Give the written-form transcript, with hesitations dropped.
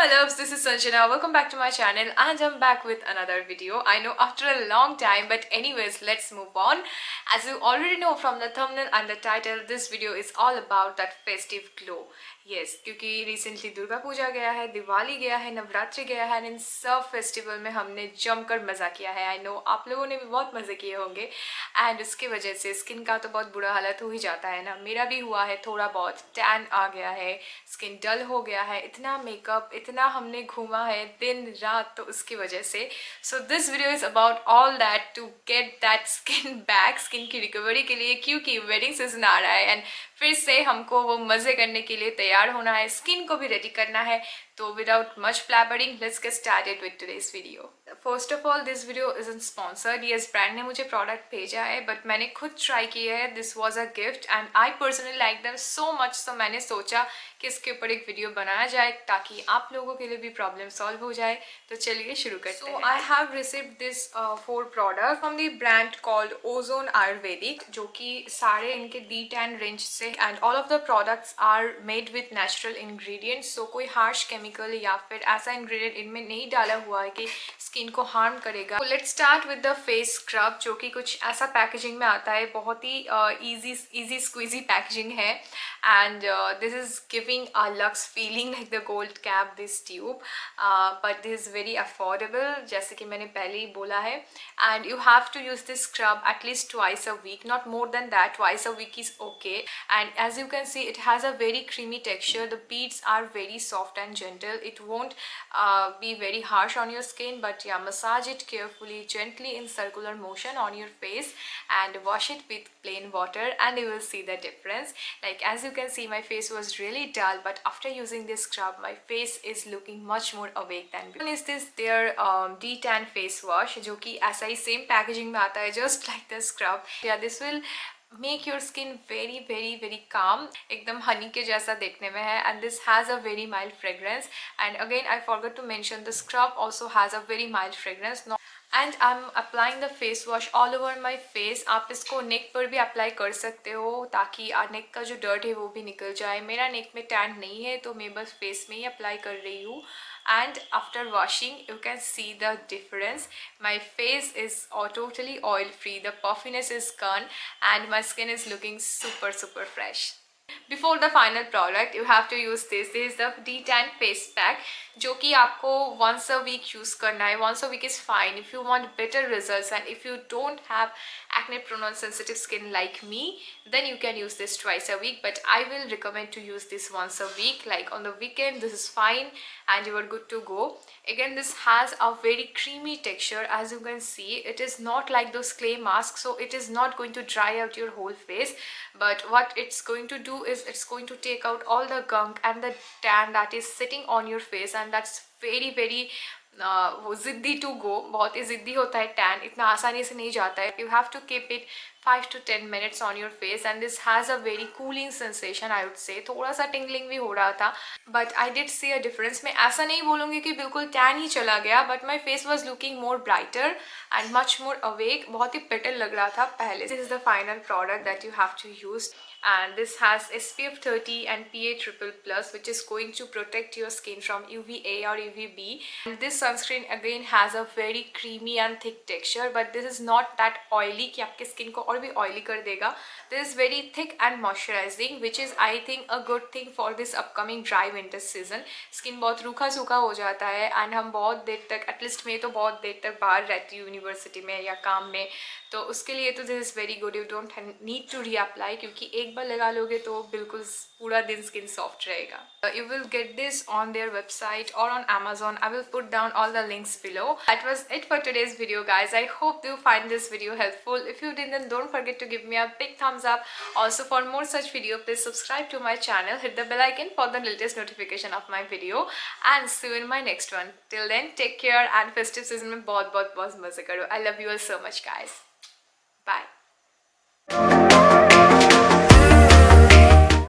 my loves, this is Sanjana. Welcome back to my channel and I'm back with another video. I know after a long time, but anyways, let's move on. As you already know from the thumbnail and the title, this video is all about that festive glow. Yes, क्योंकि recently Durga Puja गया है, दिवाली गया है, नवरात्रि गया है, इन सब festival में हमने जमकर मज़ा किया है. आई नो आप लोगों ने भी बहुत मज़े किए होंगे एंड उसकी वजह से स्किन का तो बहुत बुरा हालत हो ही जाता है ना. मेरा भी हुआ है, थोड़ा बहुत टैन आ गया है, स्किन डल हो गया है, इतना मेकअप, इतना हमने घूमा है दिन रात, तो उसकी वजह से. So this video is about all that to get that skin back, skin की रिकवरी के लिए, क्योंकि वेडिंग सीजन आ रहा है एंड फिर से हमको वो मज़े करने के लिए तैयार होना है, स्किन को भी रेडी करना है. तो without much blabbering, let's get started with today's video. First of all, this video is sponsored. Yes, brand ने मुझे प्रोडक्ट भेजा है बट मैंने खुद ट्राई किया है. This was a gift and I personally like them so much. So मैंने सोचा कि इसके ऊपर एक वीडियो बनाया जाए ताकि आप लोगों के लिए भी प्रॉब्लम सॉल्व हो जाए. तो चलिए शुरू करते हैं. So I have received this 4 product from the brand called Ozone Ayurvedic, जो कि सारे इनके D10 रेंज से, and all of the products are made with natural ingredients. So कोई हार्श केमिकल या फिर ऐसा इंग्रेडिएंट इनमें नहीं डाला हुआ है कि स्किन को हार्म करेगा. तो let's start with the face scrub, जो कि कुछ ऐसा पैकेजिंग में आता है. बहुत ही इजी स्क्वीजी पैकेजिंग है and this is giving a lux feeling like the gold cap this tube, but this is very affordable, जैसे कि मैंने पहले ही बोला है. And you have to use this scrub at least twice a week, not more than that. Twice a week is okay, and as you can see, it has a very creamy texture. The beads are very soft and gentle. It won't be very harsh on your skin, but yeah, massage it carefully, gently in circular motion on your face and wash it with plain water and you will see the difference. Like as you can see, my face was really dull, but after using this scrub, my face is looking much more awake than before. One is this their D10 face wash, जो कि ऐसा ही same packaging में आता है, just like the scrub. Yeah, this will make your skin very calm, एकदम हनी के जैसा देखने में है. and this has a very mild fragrance, and again I forgot to mention the scrub also has a very mild fragrance. And I am applying the face wash all over my face. आप इसको नेक पर भी apply कर सकते हो ताकि नेक का जो डर्ट है वो भी निकल जाए. मेरा नेक में टैन नहीं है तो मैं बस फेस में ही अप्लाई कर रही हूँ. and after washing you can see the difference. My face is totally oil free, the puffiness is gone and my skin is looking super fresh. Before the final product you have to use this is the D10 face pack, जो कि आपको once a week use करना है. once a week is fine if you want better results, and if you don't have acne prone sensitive skin like me, then you can use this twice a week, but I will recommend to use this once a week. Like on the weekend this is fine and you are good to go. Again, this has a very creamy texture. As you can see, it is not like those clay masks, so it is not going to dry out your whole face, but what it's going to do is it's going to take out all the gunk and the tan that is sitting on your face, and that's very वो ज़िद्दी to go. बहुत ही ज़िद्दी होता है tan, इतना आसानी से नहीं जाता है. You have to keep it 5 to 10 minutes on your face, and this has a very cooling sensation. I would say थोड़ा सा tingling भी हो रहा था, but I did see a difference. मैं ऐसा नहीं बोलूँगी कि बिल्कुल टैन ही चला गया, but my face was looking more brighter and much more awake. बहुत ही better लग रहा था पहले. This is the final product that you have to use, and this has SPF 30 and PA+++, which is going to protect your skin from UVA or UVB. And this sunscreen again has a very creamy and thick texture, but this is not that oily कि आपके skin को और भी oily कर देगा. This is very thick and moisturizing, which is I think a good thing for this upcoming dry winter season. Skin बहुत रूखा सूखा हो जाता है and हम बहुत देर तक, एटलीस्ट मैं तो बहुत देर तक बाहर रहती हूँ यूनिवर्सिटी में या काम में, तो उसके लिए तो this is very good. You don't need to reapply, क्योंकि एक बार लगा लोगे तो बिल्कुल पूरा दिन स्किन सॉफ्ट रहेगा. You will get this on their website और on Amazon. I will put down all the links below. That was it for today's video, guys. I hope you find this video helpful. If you did, then don't forget to give me a big thumbs up. Also, for more such video, please subscribe to my channel, hit the bell icon for the latest notification of my video, and see you in my next one. Till then, take care and festive season में बहुत मजे करो. I love you all so much, guys. Bye.